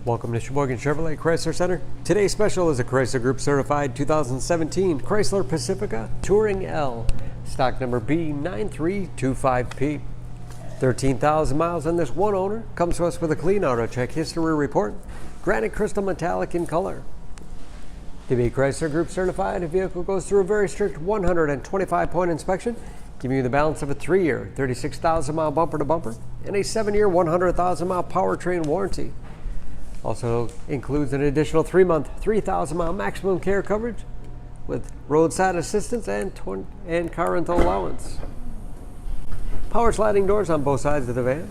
Welcome to Sheboygan Chevrolet Chrysler Center. Today's special is a Chrysler Group certified 2017 Chrysler Pacifica Touring L, stock number B9325P. 13,000 miles on this one owner. Comes to us with a clean auto check history report. Granite Crystal Metallic in color. To be Chrysler Group certified, the vehicle goes through a very strict 125-point inspection, giving you the balance of a 3-year, 36,000-mile bumper-to-bumper and a 7-year, 100,000-mile powertrain warranty. Also includes an additional 3-month, 3,000-mile maximum care coverage with roadside assistance and car rental allowance. Power sliding doors on both sides of the van.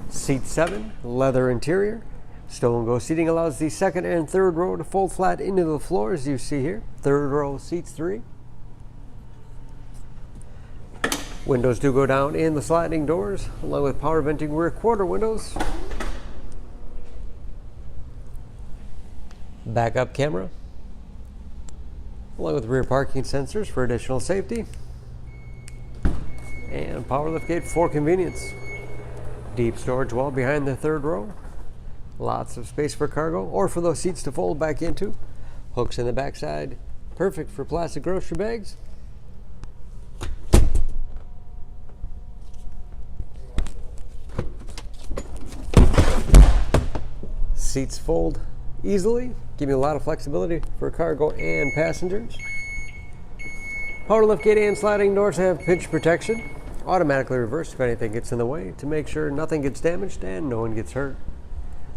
Seat 7, leather interior. Stow and go seating allows the second and third row to fold flat into the floor, as you see here. Third row seats 3. Windows do go down in the sliding doors, along with power venting rear quarter windows. Backup camera, along with rear parking sensors for additional safety, and power liftgate for convenience. Deep storage wall behind the third row. Lots of space for cargo or for those seats to fold back into. Hooks in the backside, perfect for plastic grocery bags. Seats fold easily, give you a lot of flexibility for cargo and passengers. Power liftgate and sliding doors have pinch protection, automatically reversed if anything gets in the way to make sure nothing gets damaged and no one gets hurt.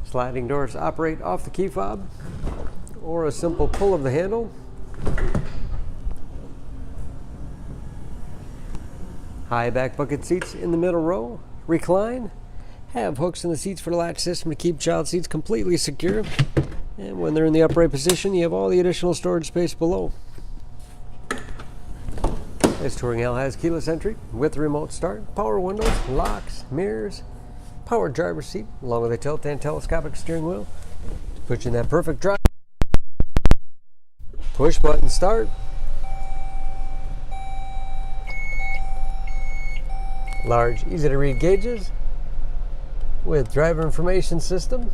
Sliding doors operate off the key fob or a simple pull of the handle. High back bucket seats in the middle row, recline. Have hooks in the seats for the latch system to keep child seats completely secure. And when they're in the upright position, you have all the additional storage space below. This Touring L has keyless entry with remote start, power windows, locks, mirrors, power driver's seat, along with a tilt and telescopic steering wheel. Put you in that perfect drive. Push button start. Large, easy to read gauges with driver information system.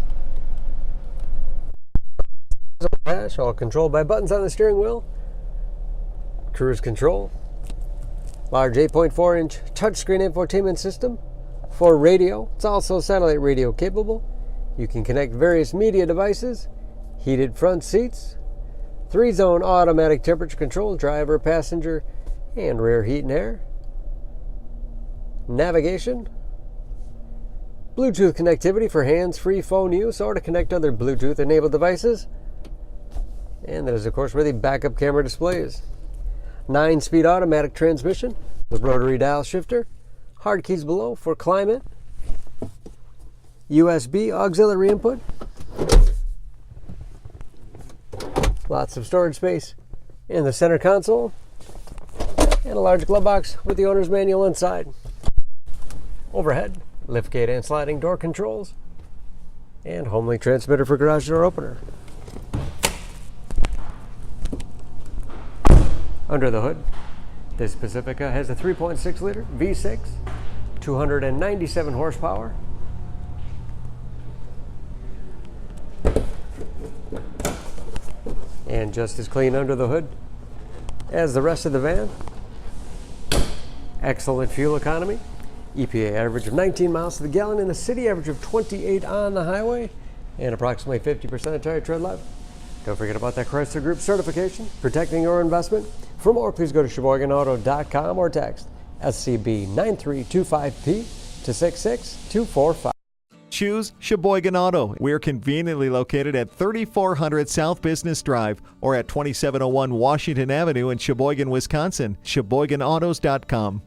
Dash, all controlled by buttons on the steering wheel. Cruise control. Large 8.4-inch touchscreen infotainment system for radio. It's also satellite radio capable. You can connect various media devices. Heated front seats. 3-zone automatic temperature control, driver, passenger, and rear heat and air. Navigation. Bluetooth connectivity for hands-free phone use or to connect other Bluetooth-enabled devices. And that is, of course, where the backup camera display is. 9-speed automatic transmission with rotary dial shifter. Hard keys below for climate. USB auxiliary input. Lots of storage space in the center console. And a large glove box with the owner's manual inside. Overhead, liftgate and sliding door controls. And HomeLink transmitter for garage door opener. Under the hood, this Pacifica has a 3.6-liter V6, 297 horsepower. And just as clean under the hood as the rest of the van. Excellent fuel economy. EPA average of 19 miles to the gallon in the city, average of 28 on the highway, and approximately 50% of tire tread life. Don't forget about that Chrysler Group certification, protecting your investment. For more, please go to SheboyganAuto.com or text SCB9325P to 66245. Choose Sheboygan Auto. We're conveniently located at 3400 South Business Drive or at 2701 Washington Avenue in Sheboygan, Wisconsin. SheboyganAutos.com.